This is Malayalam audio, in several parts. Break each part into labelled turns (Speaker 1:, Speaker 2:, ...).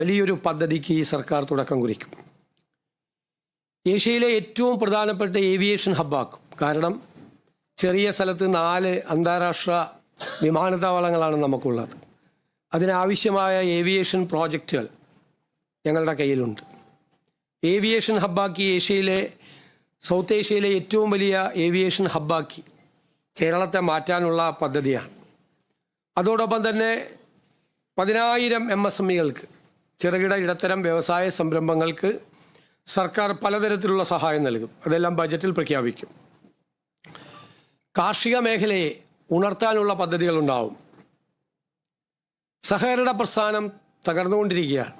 Speaker 1: വലിയൊരു പദ്ധതിക്ക് ഈ സർക്കാർ തുടക്കം കുറിക്കും. ഏഷ്യയിലെ ഏറ്റവും പ്രധാനപ്പെട്ട ഏവിയേഷൻ ഹബ്ബാക്കും. കാരണം ചെറിയ സ്ഥലത്ത് 4 അന്താരാഷ്ട്ര വിമാനത്താവളങ്ങളാണ് നമുക്കുള്ളത്. അതിനാവശ്യമായ ഏവിയേഷൻ പ്രോജക്റ്റുകൾ ഞങ്ങളുടെ കയ്യിലുണ്ട്. ഏവിയേഷൻ ഹബ്ബാക്കി സൗത്ത് ഏഷ്യയിലെ ഏറ്റവും വലിയ ഏവിയേഷൻ ഹബ്ബാക്കി കേരളത്തെ മാറ്റാനുള്ള പദ്ധതിയാണ്. അതോടൊപ്പം തന്നെ 10,000 MSMEകൾക്ക്, ചെറുകിട ഇടത്തരം വ്യവസായ സംരംഭങ്ങൾക്ക് സർക്കാർ പലതരത്തിലുള്ള സഹായം നൽകും. അതെല്ലാം ബജറ്റിൽ പ്രഖ്യാപിക്കും. കാർഷിക മേഖലയെ ഉണർത്താനുള്ള പദ്ധതികളുണ്ടാവും. സഹകരണ പ്രസ്ഥാനം തകർന്നുകൊണ്ടിരിക്കുകയാണ്.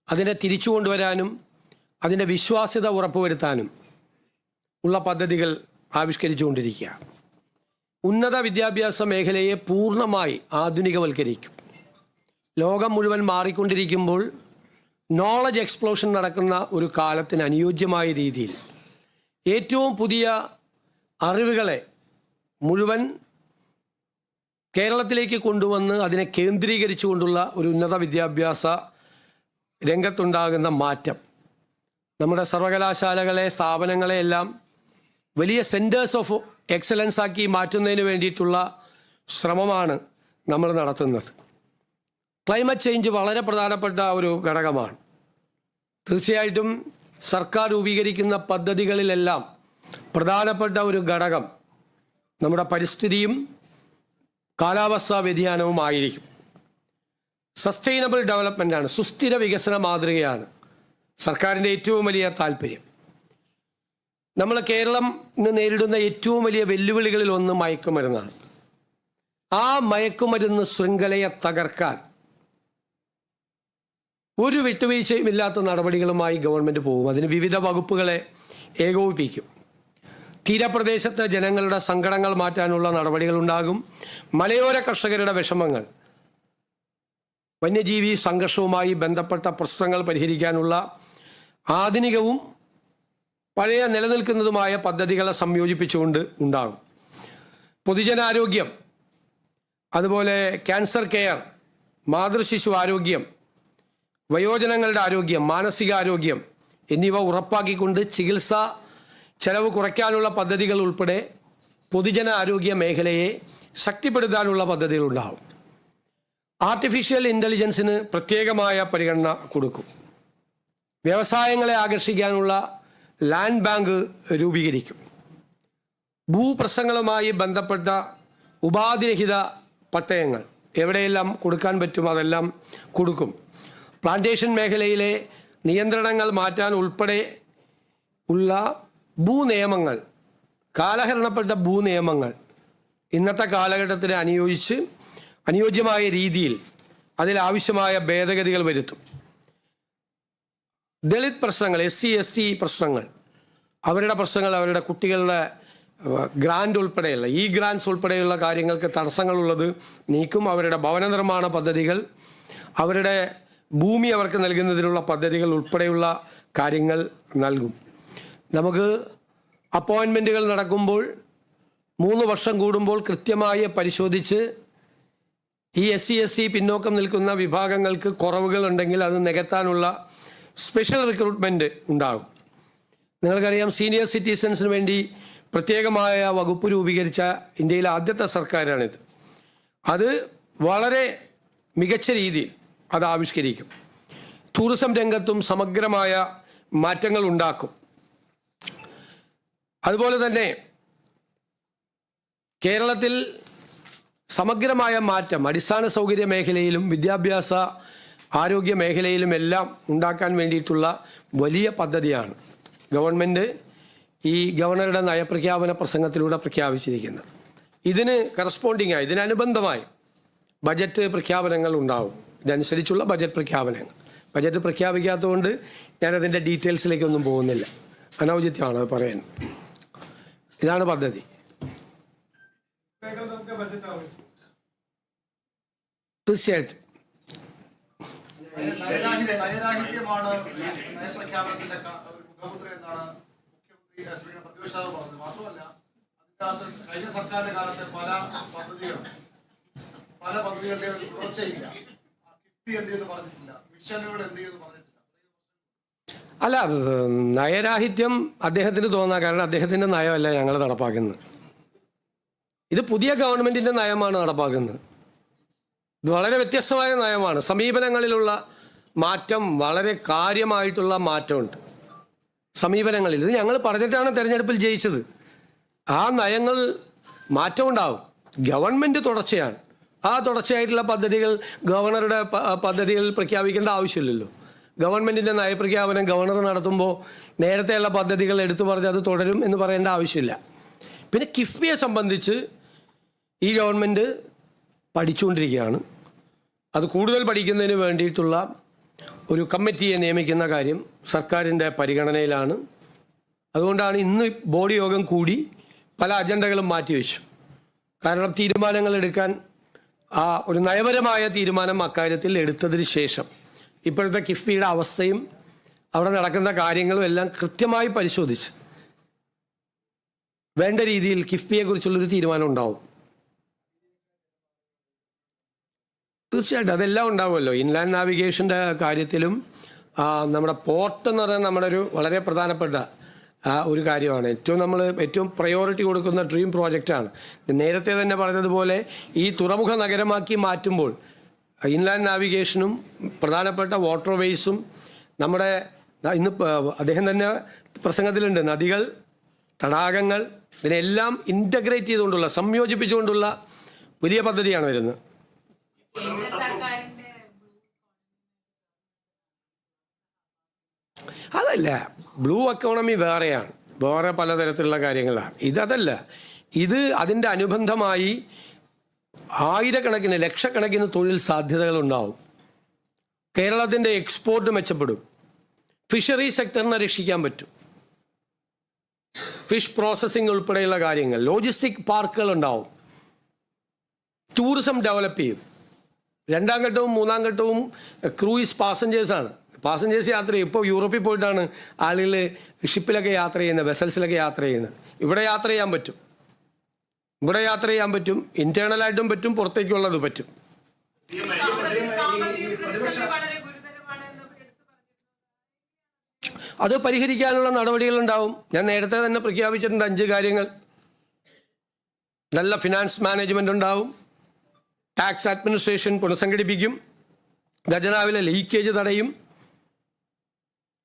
Speaker 1: അതിനെ തിരിച്ചു കൊണ്ടുവരാനും അതിൻ്റെ വിശ്വാസ്യത ഉറപ്പുവരുത്താനും ഉള്ള പദ്ധതികൾ ആവിഷ്കരിച്ചുകൊണ്ടിരിക്കുക. ഉന്നത വിദ്യാഭ്യാസ മേഖലയെ പൂർണ്ണമായി ആധുനികവൽക്കരിക്കും. ലോകം മുഴുവൻ മാറിക്കൊണ്ടിരിക്കുമ്പോൾ നോളജ് എക്സ്പ്ലോഷൻ നടക്കുന്ന ഒരു കാലത്തിന് അനുയോജ്യമായ രീതിയിൽ ഏറ്റവും പുതിയ അറിവുകളെ മുഴുവൻ കേരളത്തിലേക്ക് കൊണ്ടുവന്ന് അതിനെ കേന്ദ്രീകരിച്ചുകൊണ്ടുള്ള ഒരു ഉന്നത വിദ്യാഭ്യാസ രംഗത്തുണ്ടാകുന്ന മാറ്റം നമ്മുടെ സർവകലാശാലകളെ, സ്ഥാപനങ്ങളെയെല്ലാം വലിയ സെൻറ്റേഴ്സ് ഓഫ് എക്സലൻസ് ആക്കി മാറ്റുന്നതിന് വേണ്ടിയിട്ടുള്ള ശ്രമമാണ് നമ്മൾ നടത്തുന്നത്. ക്ലൈമറ്റ് ചേഞ്ച് വളരെ പ്രധാനപ്പെട്ട ഒരു ഘടകമാണ്. തീർച്ചയായിട്ടും സർക്കാർ രൂപീകരിക്കുന്ന പദ്ധതികളിലെല്ലാം പ്രധാനപ്പെട്ട ഒരു ഘടകം നമ്മുടെ പരിസ്ഥിതിയും കാലാവസ്ഥാ വ്യതിയാനവുമായിരിക്കും. സസ്റ്റൈനബിൾ ഡെവലപ്മെൻറ്റാണ്, സുസ്ഥിര വികസന മാതൃകയാണ് സർക്കാരിൻ്റെ ഏറ്റവും വലിയ താല്പര്യം. നമ്മൾ കേരളം ഇന്ന് നേരിടുന്ന ഏറ്റവും വലിയ വെല്ലുവിളികളിൽ ഒന്ന് മയക്കുമരുന്നാണ്. ആ മയക്കുമരുന്ന് ശൃംഖലയെ തകർക്കാൻ ഒരു വിട്ടുവീഴ്ചയും ഇല്ലാത്ത നടപടികളുമായി ഗവൺമെൻറ് പോകും. അതിന് വിവിധ വകുപ്പുകളെ ഏകോപിപ്പിക്കും. തീരപ്രദേശത്തെ ജനങ്ങളുടെ സങ്കടങ്ങൾ മാറ്റാനുള്ള നടപടികളുണ്ടാകും. മലയോര കർഷകരുടെ വിഷമങ്ങൾ, വന്യജീവി സംഘർഷവുമായി ബന്ധപ്പെട്ട പ്രശ്നങ്ങൾ പരിഹരിക്കാനുള്ള ആധുനികവും പഴയ നിലനിൽക്കുന്നതുമായ പദ്ധതികളെ സംയോജിപ്പിച്ചുകൊണ്ട് ഉണ്ടാകും. പൊതുജനാരോഗ്യം, അതുപോലെ ക്യാൻസർ കെയർ, മാതൃശിശു ആരോഗ്യം, വയോജനങ്ങളുടെ ആരോഗ്യം, മാനസികാരോഗ്യം എന്നിവ ഉറപ്പാക്കിക്കൊണ്ട് ചികിത്സാ ചെലവ് കുറയ്ക്കാനുള്ള പദ്ധതികൾ ഉൾപ്പെടെ പൊതുജന ആരോഗ്യ മേഖലയെ ശക്തിപ്പെടുത്താനുള്ള പദ്ധതികളുണ്ടാകും. ആർട്ടിഫിഷ്യൽ ഇൻ്റലിജൻസിന് പ്രത്യേകമായ പരിഗണന കൊടുക്കും. വ്യവസായങ്ങളെ ആകർഷിക്കാനുള്ള ലാൻഡ് ബാങ്ക് രൂപീകരിക്കും. ഭൂപ്രശ്നങ്ങളുമായി ബന്ധപ്പെട്ട ഉപാധിരഹിത പട്ടയങ്ങൾ എവിടെയെല്ലാം കൊടുക്കാൻ പറ്റും അതെല്ലാം കൊടുക്കും. പ്ലാന്റേഷൻ മേഖലയിലെ നിയന്ത്രണങ്ങൾ മാറ്റാൻ ഉൾപ്പെടെ ഉള്ള ഭൂനിയമങ്ങൾ, കാലഹരണപ്പെട്ട ഭൂനിയമങ്ങൾ ഇന്നത്തെ കാലഘട്ടത്തിന് അനുയോജ്യമായ രീതിയിൽ അതിലാവശ്യമായ ഭേദഗതികൾ വരുത്തും. ദളിത് പ്രശ്നങ്ങൾ, SC ST പ്രശ്നങ്ങൾ, അവരുടെ പ്രശ്നങ്ങൾ, അവരുടെ കുട്ടികളുടെ ഗ്രാൻഡ് ഉൾപ്പെടെയുള്ള ഗ്രാൻഡ്സ് ഉൾപ്പെടെയുള്ള കാര്യങ്ങൾക്ക് തടസ്സങ്ങളുള്ളത് നീക്കും. അവരുടെ ഭവന നിർമ്മാണ പദ്ധതികൾ, അവരുടെ ഭൂമി അവർക്ക് നൽകുന്നതിനുള്ള പദ്ധതികൾ ഉൾപ്പെടെയുള്ള കാര്യങ്ങൾ നൽകും. നമുക്ക് അപ്പോയിൻമെൻറ്റുകൾ നടക്കുമ്പോൾ 3 വർഷം കൂടുമ്പോൾ കൃത്യമായി പരിശോധിച്ച് ഈ SC ST പിന്നോക്കം നിൽക്കുന്ന വിഭാഗങ്ങൾക്ക് കുറവുകൾ ഉണ്ടെങ്കിൽ അത് നികത്താനുള്ള സ്പെഷ്യൽ റിക്രൂട്ട്മെൻറ്റ് ഉണ്ടാകും. നിങ്ങൾക്കറിയാം, സീനിയർ സിറ്റിസൺസിന് വേണ്ടി പ്രത്യേകമായ വകുപ്പ് രൂപീകരിച്ച ഇന്ത്യയിലെ ആദ്യത്തെ സർക്കാരാണിത്. അത് വളരെ മികച്ച രീതിയിൽ അത് ആവിഷ്കരിക്കും. ടൂറിസം രംഗത്തും സമഗ്രമായ മാറ്റങ്ങൾ ഉണ്ടാക്കും. അതുപോലെ തന്നെ കേരളത്തിൽ സമഗ്രമായ മാറ്റം അടിസ്ഥാന സൗകര്യ മേഖലയിലും വിദ്യാഭ്യാസ ആരോഗ്യ മേഖലയിലും എല്ലാം ഉണ്ടാക്കാൻ വേണ്ടിയിട്ടുള്ള വലിയ പദ്ധതിയാണ് ഗവൺമെൻറ് ഈ ഗവർണറുടെ നയപ്രഖ്യാപന പ്രസംഗത്തിലൂടെ പ്രഖ്യാപിച്ചിരിക്കുന്നത്. ഇതിന് കറസ്പോണ്ടിങ്ങായി, ഇതിനനുബന്ധമായി ബജറ്റ് പ്രഖ്യാപനങ്ങൾ ഉണ്ടാവും. ഇതനുസരിച്ചുള്ള ബജറ്റ് പ്രഖ്യാപനങ്ങൾ. ബജറ്റ് പ്രഖ്യാപിക്കാത്തതുകൊണ്ട് ഞാനതിൻ്റെ ഡീറ്റെയിൽസിലേക്കൊന്നും പോകുന്നില്ല, അനൗചിത്യമാണ് അത് പറയാൻ. ഇതാണ് പദ്ധതി. തീർച്ചയായിട്ടും
Speaker 2: പല പദ്ധതികളുടെയും തുടർച്ചയില്ല.
Speaker 1: അല്ല, നയരാഹിത്യം അദ്ദേഹത്തിന് തോന്നാം. കാരണം അദ്ദേഹത്തിൻ്റെ നയമല്ല ഞങ്ങൾ നടപ്പാക്കുന്നത്. ഇത് പുതിയ ഗവൺമെൻറ്റിൻ്റെ നയമാണ് നടപ്പാക്കുന്നത്. ഇത് വളരെ വ്യത്യസ്തമായ നയമാണ്. സമീപനങ്ങളിലുള്ള മാറ്റം, വളരെ കാര്യമായിട്ടുള്ള മാറ്റമുണ്ട് സമീപനങ്ങളിൽ. ഇത് ഞങ്ങൾ പറഞ്ഞിട്ടാണ് തെരഞ്ഞെടുപ്പിൽ ജയിച്ചത്. ആ നയങ്ങൾ മാറ്റമുണ്ടാവും. ഗവൺമെൻറ് തുടർച്ചയാണ്. ആ തുടർച്ചയായിട്ടുള്ള പദ്ധതികൾ ഗവർണറുടെ പദ്ധതികൾ പ്രഖ്യാപിക്കേണ്ട ആവശ്യമില്ലല്ലോ. ഗവൺമെൻറ്റിൻ്റെ നയപ്രഖ്യാപനം ഗവർണർ നടത്തുമ്പോൾ നേരത്തെയുള്ള പദ്ധതികൾ എടുത്തു പറഞ്ഞ് അത് തുടരും എന്ന് പറയേണ്ട ആവശ്യമില്ല. പിന്നെ കിഫ്ബിയെ സംബന്ധിച്ച് ഈ ഗവൺമെൻറ് പഠിച്ചുകൊണ്ടിരിക്കുകയാണ്. അത് കൂടുതൽ പഠിക്കുന്നതിന് വേണ്ടിയിട്ടുള്ള ഒരു കമ്മിറ്റിയെ നിയമിക്കുന്ന കാര്യം സർക്കാരിൻ്റെ പരിഗണനയിലാണ്. അതുകൊണ്ടാണ് ഇന്ന് ബോർഡ് യോഗം കൂടി പല അജണ്ടകളും മാറ്റിവെച്ചു. കാരണം തീരുമാനങ്ങൾ എടുക്കാൻ ഒരു നയപരമായ തീരുമാനം അക്കാര്യത്തിൽ എടുത്തതിന് ശേഷം ഇപ്പോഴത്തെ കിഫ്ബിയുടെ അവസ്ഥയും അവിടെ നടക്കുന്ന കാര്യങ്ങളും എല്ലാം കൃത്യമായി പരിശോധിച്ച് വേണ്ട രീതിയിൽ കിഫ്ബിയെക്കുറിച്ചുള്ളൊരു തീരുമാനം ഉണ്ടാവും. തീർച്ചയായിട്ടും അതെല്ലാം ഉണ്ടാവുമല്ലോ. ഇൻലാൻഡ് നാവിഗേഷൻ്റെ കാര്യത്തിലും നമ്മുടെ പോർട്ട് എന്ന് പറയുന്നത് നമ്മുടെ ഒരു വളരെ പ്രധാനപ്പെട്ട ഒരു കാര്യമാണ്. ഏറ്റവും പ്രയോറിറ്റി കൊടുക്കുന്ന ഡ്രീം പ്രോജക്റ്റാണ്. നേരത്തെ തന്നെ പറഞ്ഞതുപോലെ ഈ തുറമുഖ നഗരമാക്കി മാറ്റുമ്പോൾ ഇൻലാൻഡ് നാവിഗേഷനും പ്രധാനപ്പെട്ട വാട്ടർ വേസും നമ്മുടെ ഇന്ന് അദ്ദേഹം തന്നെ പ്രസംഗത്തിലുണ്ട്, നദികൾ, തടാകങ്ങൾ, ഇതിനെല്ലാം ഇൻ്റഗ്രേറ്റ് ചെയ്തുകൊണ്ടുള്ള, സംയോജിപ്പിച്ചുകൊണ്ടുള്ള വലിയ പദ്ധതിയാണ് വരുന്നത്. അതല്ല, ബ്ലൂ എക്കോണമി വേറെയാണ്, വേറെ പലതരത്തിലുള്ള കാര്യങ്ങളാണ്. ഇതല്ല, ഇത് അതിൻ്റെ അനുബന്ധമായി ആയിരക്കണക്കിന് ലക്ഷക്കണക്കിന് തൊഴിൽ സാധ്യതകൾ ഉണ്ടാവും. കേരളത്തിൻ്റെ എക്സ്പോർട്ട് മെച്ചപ്പെടും. ഫിഷറി സെക്ടറിനെ രക്ഷിക്കാൻ പറ്റും. ഫിഷ് പ്രോസസ്സിംഗ് ഉൾപ്പെടെയുള്ള കാര്യങ്ങൾ, ലോജിസ്റ്റിക് പാർക്കുകൾ ഉണ്ടാവും. ടൂറിസം ഡെവലപ്പ് ചെയ്യും. രണ്ടാം ഘട്ടവും മൂന്നാം ഘട്ടവും ക്രൂയിസ് പാസഞ്ചേഴ്സാണ്. പാസഞ്ചേഴ്സ് യാത്ര ചെയ്യും. ഇപ്പോൾ യൂറോപ്പിൽ പോയിട്ടാണ് ആളുകൾ ഷിപ്പിലൊക്കെ യാത്ര ചെയ്യുന്നത്, വെസൽസിലൊക്കെ യാത്ര ചെയ്യുന്നത്. ഇവിടെ യാത്ര ചെയ്യാൻ പറ്റും. ഇന്റേണലായിട്ടും പറ്റും, പുറത്തേക്കുള്ളത് പറ്റും. അത് പരിഹരിക്കാനുള്ള നടപടികളുണ്ടാവും. ഞാൻ നേരത്തെ തന്നെ പ്രഖ്യാപിച്ചിട്ടുണ്ട് 5 കാര്യങ്ങൾ. നല്ല ഫിനാൻസ് മാനേജ്മെന്റ് ഉണ്ടാവും. ടാക്സ് അഡ്മിനിസ്ട്രേഷൻ പുനഃസംഘടിപ്പിക്കും. ഖജനാവിലെ ലീക്കേജ് തടയും.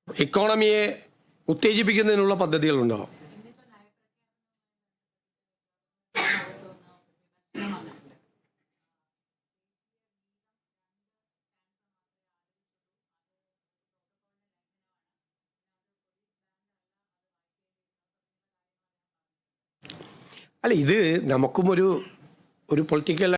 Speaker 1: ഇക്കോണമിയെ ഉത്തേജിപ്പിക്കുന്നതിനുള്ള പദ്ധതികളുണ്ടാവും. അല്ല, ഇത് നമുക്കും ഒരു പൊളിറ്റിക്കൽ